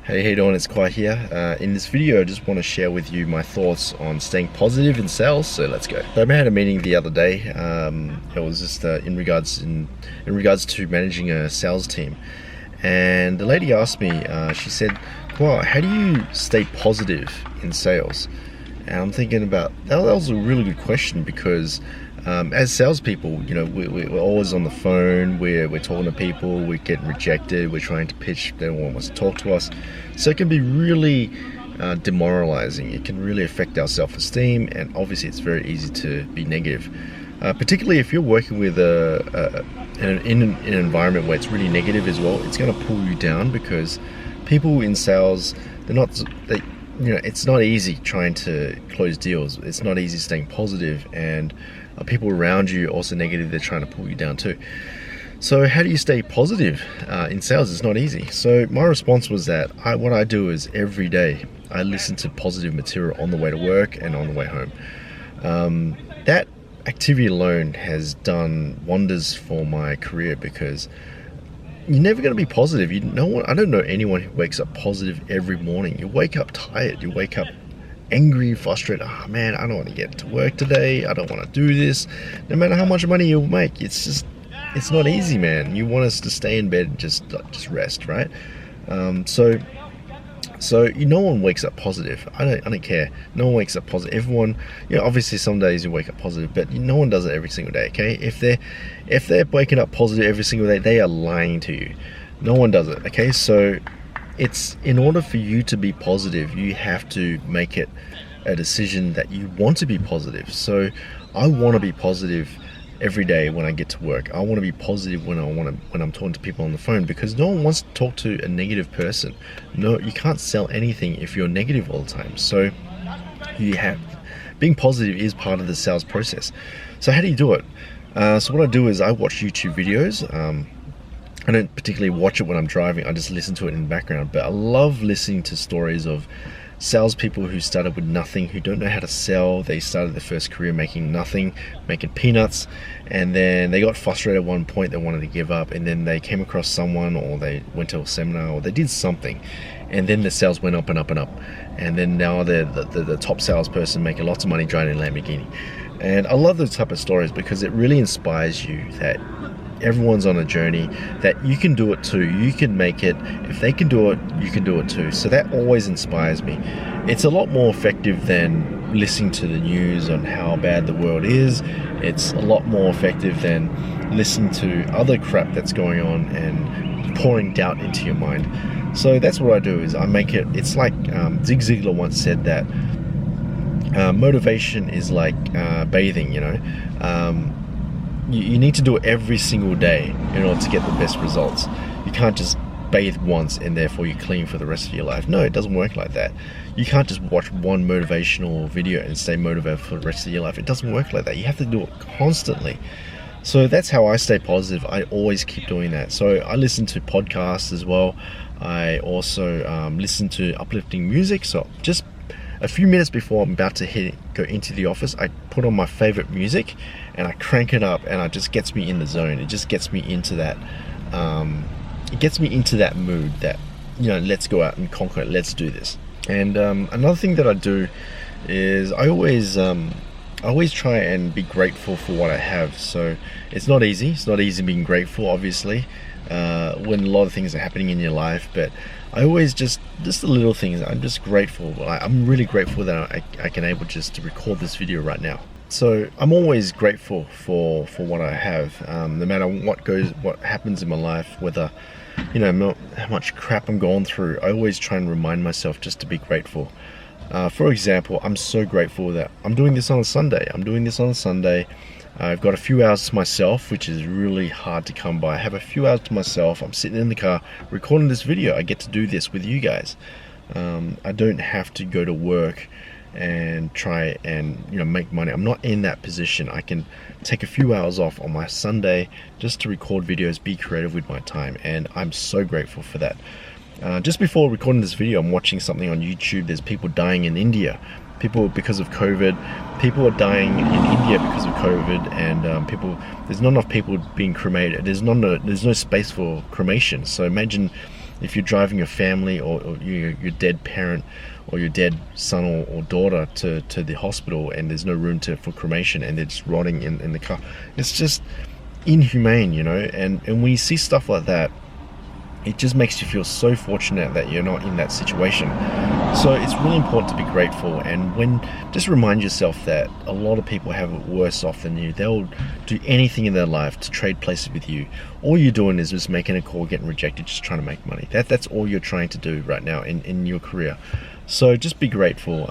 Hey, how you doing? It's Khoa here. In this video, I just want to share with you my thoughts on staying positive in sales. So let's go. So I had a meeting the other day. It was just in regards to managing a sales team, and the lady asked me. She said, "Khoa, how do you stay positive in sales?" And I'm thinking about that was a really good question because as salespeople, we're always on the phone, we're talking to people, we're getting rejected, we're trying to pitch, no one wants to talk to us. So it can be really demoralizing. It can really affect our self-esteem, and obviously it's very easy to be negative. Particularly if you're working with in an environment where it's really negative as well, it's going to pull you down because people in sales, it's not easy trying to close deals. It's not easy staying positive, and people around you also negative. They're trying to pull you down too. So how do you stay positive in sales? It's not easy. So my response was that what I do is every day I listen to positive material on the way to work and on the way home. That activity alone has done wonders for my career because you're never going to be positive. I don't know anyone who wakes up positive every morning. You wake up tired. You wake up angry, frustrated. Oh man, I don't want to get to work today. I don't want to do this. No matter how much money you'll make, it's not easy, man. You want us to stay in bed and just rest, right? So no one wakes up positive. I don't care. No one wakes up positive. Everyone, obviously some days you wake up positive, but no one does it every single day. Okay, if they're waking up positive every single day, they are lying to you. No one does it. Okay, so it's in order for you to be positive, you have to make it a decision that you want to be positive. So I want to be positive every day when I get to work. I want to be positive when I'm talking to people on the phone, because no one wants to talk to a negative person. No, you can't sell anything if you're negative all the time. So being positive is part of the sales process. So how do you do it? So what I do is I watch YouTube videos. I don't particularly watch it when I'm driving. I just listen to it in the background. But I love listening to stories of salespeople who started with nothing, who don't know how to sell. They started their first career making nothing, making peanuts, and then they got frustrated at one point. They wanted to give up, and then they came across someone, or they went to a seminar, or they did something, and then the sales went up and up and up, and then now they're the top salesperson, making lots of money driving a Lamborghini. And I love those type of stories because it really inspires you that everyone's on a journey, that you can do it too. You can make it. If they can do it, you can do it too. So that always inspires me. It's a lot more effective than listening to the news on how bad the world is. It's a lot more effective than listening to other crap that's going on and pouring doubt into your mind. So that's what I do, is I make it. It's like Zig Ziglar once said that motivation is like bathing. You need to do it every single day in order to get the best results. You can't just bathe once and therefore you're clean for the rest of your life. No, it doesn't work like that. You can't just watch one motivational video and stay motivated for the rest of your life. It doesn't work like that. You have to do it constantly. So that's how I stay positive. I always keep doing that. So I listen to podcasts as well. I also listen to uplifting music. So just a few minutes before I'm about to go into the office, I put on my favorite music and I crank it up, and it just gets me in the zone. It just gets me into that. It gets me into that mood that let's go out and conquer it. Let's do this. And another thing that I do is I always try and be grateful for what I have. So it's not easy. It's not easy being grateful, obviously, when a lot of things are happening in your life. But I always just the little things. I'm just grateful. I'm really grateful that I can able just to record this video right now. So I'm always grateful for what I have, no matter what happens in my life, whether how much crap I'm going through. I always try and remind myself just to be grateful. For example, I'm so grateful that I'm doing this on a Sunday. I've got a few hours to myself, which is really hard to come by. I have a few hours to myself. I'm sitting in the car recording this video. I get to do this with you guys. I don't have to go to work and try and make money. I'm not in that position. I can take a few hours off on my Sunday just to record videos, be creative with my time, and I'm so grateful for that. Just before recording this video, I'm watching something on YouTube. There's people dying in India. Because of COVID. People are dying in India because of COVID, and there's not enough people being cremated. There's no space for cremation. So imagine if you're driving your family or your dead parent or your dead son or daughter to the hospital, and there's no room for cremation, and they're just rotting in the car. It's just inhumane, you know. And when you see stuff like that, it just makes you feel so fortunate that you're not in that situation. So it's really important to be grateful, and just remind yourself that a lot of people have it worse off than you. They'll do anything in their life to trade places with you. All you're doing is just making a call, getting rejected, just trying to make money. That's all you're trying to do right now in your career. So just be grateful.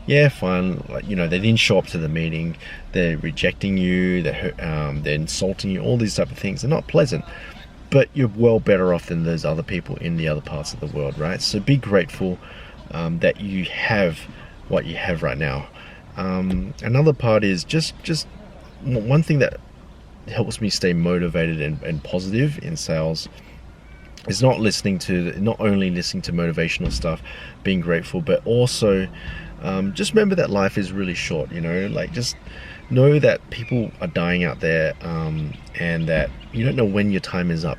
Yeah, fine. Like, you know, they didn't show up to the meeting. They're rejecting you. They're insulting you. All these type of things. They're not pleasant. But you're well better off than those other people in the other parts of the world, right? So be grateful that you have what you have right now. Another part is just one thing that helps me stay motivated and positive in sales is not only listening to motivational stuff, being grateful, but also just remember that life is really short, you know. Like, just know that people are dying out there, and that you don't know when your time is up.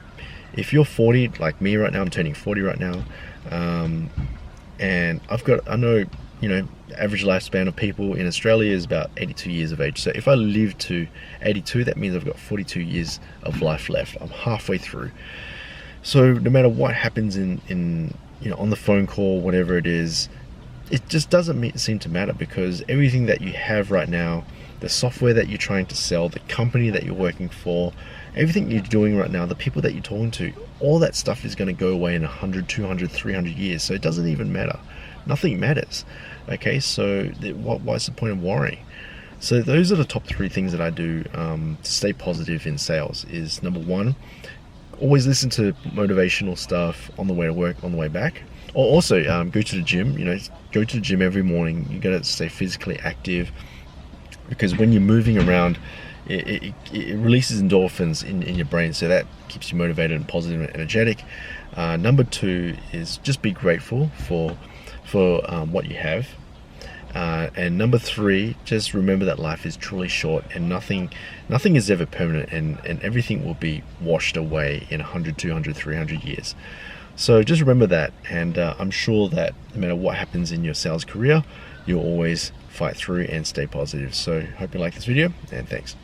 If you're 40, like me right now, I'm turning 40 right now, and I know, you know, average lifespan of people in Australia is about 82 years of age. So if I live to 82, that means I've got 42 years of life left. I'm halfway through. So no matter what happens in you know, on the phone call, whatever it is, it just doesn't seem to matter, because everything that you have right now, the software that you're trying to sell, the company that you're working for, everything you're doing right now, the people that you're talking to, all that stuff is going to go away in 100, 200, 300 years. So it doesn't even matter. Nothing matters. Okay, so what's the point of worrying? So those are the top 3 things that I do to stay positive in sales. Is number 1, always listen to motivational stuff on the way to work, on the way back. Or also go to the gym. You know, go to the gym every morning. You got to stay physically active, because when you're moving around, it releases endorphins in your brain, so that keeps you motivated and positive and energetic. Number 2 is just be grateful for what you have. And number 3, just remember that life is truly short, and nothing is ever permanent, and everything will be washed away in 100, 200, 300 years. So just remember that, and I'm sure that no matter what happens in your sales career, you'll always fight through and stay positive. So hope you like this video, and thanks.